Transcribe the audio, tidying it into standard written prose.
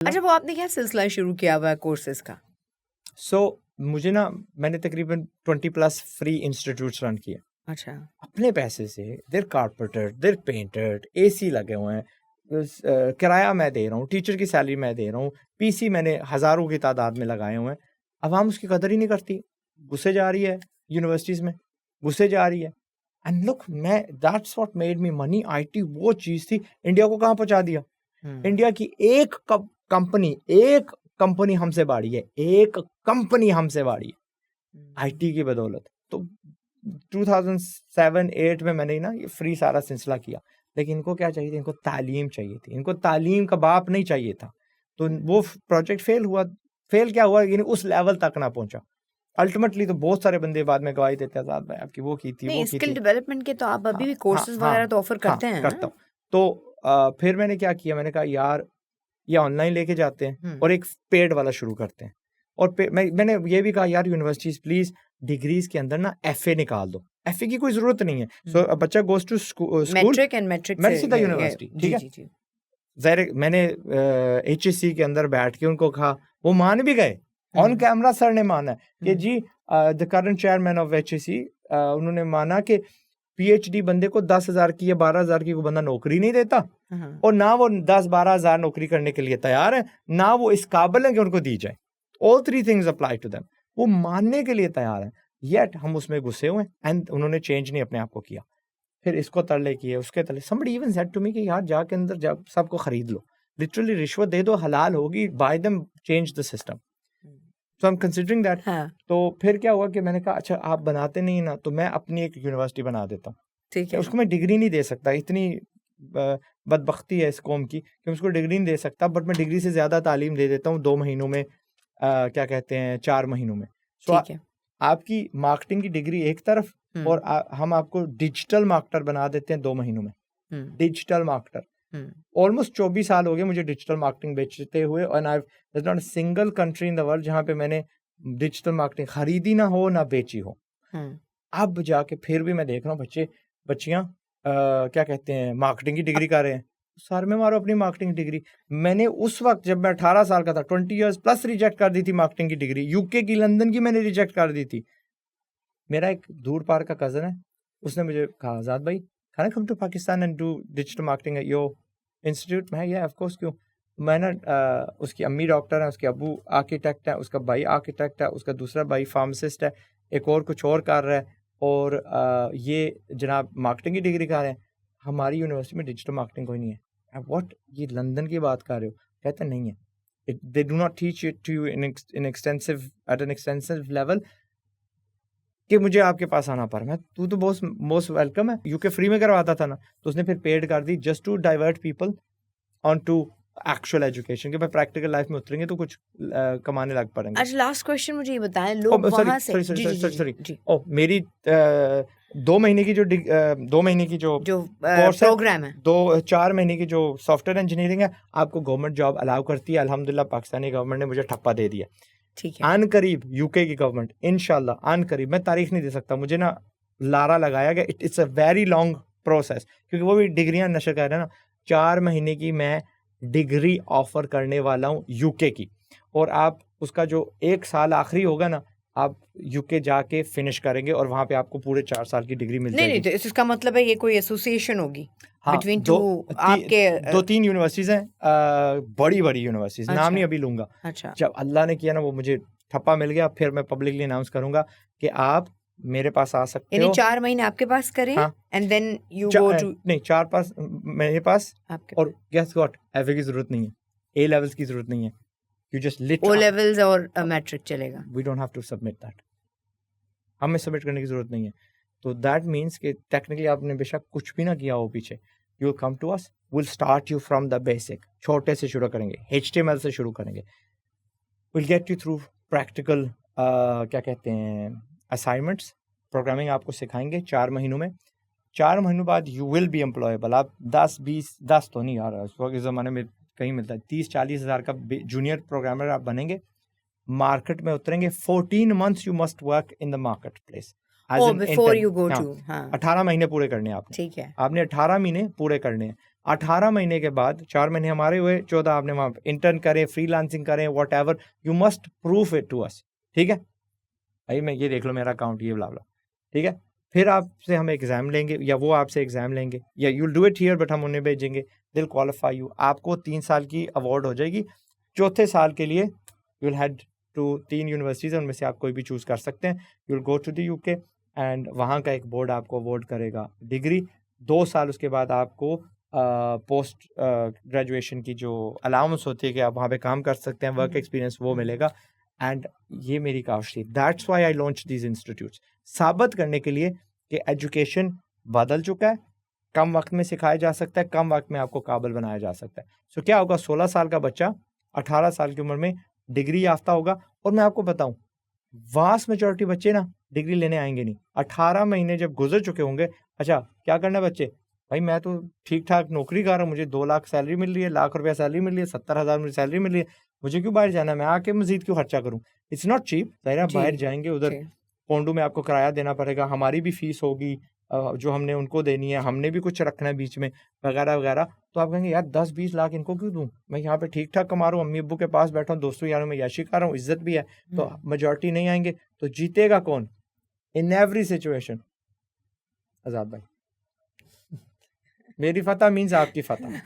अच्छा, वो आपने क्या सिलसिला शुरू किया हुआ है कोर्सेज का? मुझे ना मैंने तकरीबन 20+ फ्री इंस्टीट्यूट्स रन किए अच्छा, अपने पैसे से। देर कारपेंटर, देर पेंटर, एसी लगे हुए हैं, किराया मैं दे रहा हूँ, टीचर की सैलरी मैं दे रहा हूँ, पीसी मैंने हज़ारों की तादाद में लगाए हुए हैं। अवाम उसकी कदर ही नहीं करती, घुसे जा रही है यूनिवर्सिटीज़ में, घुसे जा रही है। एंड लुक, मैं that's what made me money. IT वो चीज़ थी, इंडिया को कहाँ पहुँचा दिया। इंडिया की एक कंपनी हमसे बाड़ी है, एक कंपनी हमसे बाड़ी है आईटी की बदौलत। तो 2007-8 में मैंने ना ये फ्री सारा सिलसिला किया, लेकिन इनको क्या चाहिए था? इनको तालीम चाहिए थी, इनको तालीम का बाप नहीं चाहिए था। तो वो प्रोजेक्ट फेल हुआ। फेल क्या हुआ, यानी उस लेवल तक ना पहुंचा। अल्टीमेटली तो बहुत सारे बंदे बाद में गवाही देते हैं, आजाद भाई आपकी वो की थी, वो नहीं, की स्किल थी। डेवलपमेंट के तो आप अभी भी कोर्सेज वगैरह तो ऑफर करते हैं करता ना? हूँ। तो फिर मैंने क्या किया, मैंने कहा यार ये ऑनलाइन लेके जाते हैं और एक पेड वाला शुरू करते हैं। और मैंने ये भी कहा यार यूनिवर्सिटीज प्लीज डिग्रीज के अंदर ना एफए निकाल दो। एफए की कोई जरूरत नहीं है। सो बच्चा goes to school, matric and matric मैं से सीधा यूनिवर्सिटी, ठीक है। जी। ज़ाहिर मैंने HSC के अंदर बैठ के उनको कहा, वो मान भी गए, ऑन कैमरा सर ने माना कि जी the current chairman of HSC, उन्होंने माना कि PhD बंदे को 10,000 की या 12,000 की को बंदा नौकरी नहीं देता, और ना वो 10-12 हज़ार नौकरी करने के लिए तैयार है, ना वो इस काबिल है कि उनको दी जाए। All 3 things apply to them. वो मानने के लिए तैयार है, येट हम उसमें घुसे हुए हैं एंड उन्होंने चेंज नहीं अपने आप को किया। फिर इसको तरले किए, उसके तरले। somebody even said to me कि यार जाके अंदर जा सबको खरीद लो, लिटरली रिश्वत दे दो, हलाल होगी, bye them, change the system. So I am considering that. तो फिर क्या हुआ कि मैंने कहा अच्छा आप बनाते नहीं ना, तो मैं अपनी एक यूनिवर्सिटी बना देता हूँ, ठीक है। उसको मैं डिग्री नहीं दे सकता, इतनी बदबख्ती है इस कौम की कि उसको डिग्री नहीं दे सकता, बट मैं डिग्री से ज़्यादा तालीम दे देता हूँ 2 महीनों में, क्या कहते हैं 4 महीनों में। ठीक है। आपकी मार्केटिंग की डिग्री एक तरफ, और हम आपको डिजिटल मार्केटर बना देते हैं 2 महीनों में। Digital marketer. ऑलमोस्ट 24 साल हो गए मुझे डिजिटल मार्केटिंग बेचते हुए, और I there is not a single country in the world जहां पे मैंने डिजिटल मार्केटिंग खरीदी ना हो ना बेची हो। अब जाके फिर भी मैं देख रहा हूँ बच्चियां क्या कहते हैं मार्केटिंग की डिग्री कर रहे हैं। सर में मारो अपनी मार्केटिंग डिग्री। मैंने उस वक्त जब मैं 18 साल का था 20 इयर्स प्लस रिजेक्ट कर दी थी मार्केटिंग की डिग्री। यूके की, लंदन की मैंने रिजेक्ट कर दी थी। मेरा एक दूर पार का कज़न है, उसने मुझे कहा आज़ाद भाई can I come to Pakistan and do digital marketing at your institute. मैं ऑफ कोर्स, क्यों। मैं ना उसकी अम्मी डॉक्टर है, उसके अब्बू आर्किटेक्ट है, उसका भाई आर्किटेक्ट है, उसका दूसरा भाई फार्मासिस्ट है, एक और कुछ और कर रहा है, और ये जनाब मार्केटिंग की डिग्री कर रहे हैं। हमारी यूनिवर्सिटी में डिजिटल मार्केटिंग कोई नहीं है। व्हाट, ये लंदन की बात कर रहे हो? कहते नहीं है, they do not teach it to you in extensive level कि मुझे आपके पास आना पड़ा। मैं तू तो मोस्ट वेलकम है, यूके फ्री में करवाता था ना, तो उसने फिर पेड कर दी just to divert people on to actual education, कि भाई प्रैक्टिकल लाइफ में उतरेंगे तो कुछ कमाने लग पड़ेंगे। अच्छा, लास्ट क्वेश्चन मुझे ये बताएं, लोग वहां से सॉरी मेरी 2 महीने की जो 2 महीने की जो कोर्स प्रोग्राम है, 4 महीने की जो सॉफ्टवेयर इंजीनियरिंग है, आपको गवर्नमेंट जॉब अलाउ करती है। अल्हम्दुलिल्लाह पाकिस्तानी गवर्नमेंट ने मुझे ठप्पा दे दिया। ठीक है। आन करीब यूके की गवर्नमेंट इंशाल्लाह, आन करीब, मैं तारीख नहीं दे सकता, मुझे ना लारा लगाया गया। It's a very long process, क्योंकि वो भी डिग्रियां नशर कर रहे हैं ना। 4 महीने की मैं डिग्री ऑफर करने वाला हूँ यूके की, और आप उसका जो 1 साल आखिरी होगा ना, आप यूके जाके फिनिश करेंगे और वहां पे आपको पूरे 4 साल की डिग्री मिल जाएगी। नहीं, तो इसका मतलब है ये कोई एसोसिएशन होगी बिटवीन आपके 2-3 यूनिवर्सिटीज हैं, बड़ी बड़ी यूनिवर्सिटीज, नाम नहीं अभी लूंगा। अच्छा। जब अल्लाह ने किया ना, वो मुझे ठप्पा मिल गया, फिर मैं पब्लिकली अनाउंस करूंगा कि आप मेरे पास आ सकते हो। 4 महीने आपके पास करें, and then you go to, नहीं 4-5 मेरे पास आपके, और गेस व्हाट, एफए की जरूरत नहीं है, ए लेवल्स की जरूरत नहीं है, यू जस्ट ओ लेवल्स और मैट्रिक चलेगा। We don't have to submit that, हमें सबमिट करने की जरूरत नहीं है। तो दैट मीन्स कि टेक्निकली आपने बेशक कुछ भी ना किया हो पीछे, you will come to us, will start you from the basic, छोटे से शुरू करेंगे, HTML से शुरू करेंगे, will get you through practical क्या कहते हैं असाइनमेंट्स, प्रोग्रामिंग आपको सिखाएंगे 4 महीनों में। 4 महीनों बाद यू विल बी एम्प्लॉयबल। आप 10 तो नहीं आ रहा, इस वक्त इस ज़माने में कहीं मिलता है, 30-40 हज़ार का जूनियर प्रोग्रामर आप बनेंगे, मार्केट में उतरेंगे। 14 months you must work in the market place before you go to. 18 महीने पूरे करने हैं आपने, ठीक है। आपने 18 महीने पूरे करने हैं। 18 महीने के बाद 4 महीने हमारे हुए, 14 आपने वहां इंटर्न करें, फ्रीलांसिंग करें, whatever, you must proof it to us, ठीक है भाई मैं ये देख लो मेरा अकाउंट ये ब्ला, ठीक है। फिर आपसे हम एग्जाम लेंगे या वो आपसे एग्जाम लेंगे या you do it here but हम उन्हें भेजेंगे, दिल क्वालिफाई यू, आपको 3 साल की अवार्ड हो जाएगी। चौथे साल के लिए you will had to 3 universities, उनमें से आप कोई भी चूज़ कर सकते हैं। You will go to the UK and वहाँ का एक बोर्ड आपको अवार्ड करेगा डिग्री। 2 साल उसके बाद आपको पोस्ट ग्रेजुएशन की जो अलाउंस होती है कि आप वहाँ पे काम कर सकते हैं, वर्क एक्सपीरियंस वो मिलेगा। एंड ये मेरी काश थी, that's why I launch these institutes, साबित करने के लिए कि एजुकेशन बदल चुका है, कम वक्त में सिखाया जा सकता है, कम वक्त में आपको काबिल बनाया जा सकता है। सो क्या होगा, 16 साल का बच्चा 18 साल की उम्र में डिग्री याफ्ता होगा। और मैं आपको बताऊं, वास्ट मेजॉरिटी बच्चे ना डिग्री लेने आएंगे नहीं, 18 महीने जब गुजर चुके होंगे, अच्छा क्या करना है बच्चे, भाई मैं तो ठीक ठाक नौकरी कर रहा हूँ, मुझे 2 लाख सैलरी मिल रही है, लाख रुपया सैलरी मिल रही है, 70,000 मुझे सैलरी मिल रही है, मुझे क्यों बाहर जाना है, मैं आके मजीद क्यों खर्चा करूँ। इट्स नॉट चीप, बाहर जाएंगे उधर पोंडू में आपको किराया देना पड़ेगा, हमारी भी फीस होगी जो हमने उनको देनी है, हमने भी कुछ रखना है बीच में वगैरह वगैरह। तो आप कहेंगे यार 10-20 लाख इनको क्यों दूं, मैं यहाँ पे ठीक ठाक कमा रहा हूँ, अम्मी अब्बू के पास बैठा हूँ, दोस्तों यारों में याशी कर रहा हूँ, इज्जत भी है। तो मेजॉरिटी नहीं आएंगे, तो जीतेगा कौन इन एवरी सिचुएशन? आजाद भाई। मेरी फतह मीन्स आपकी फतह।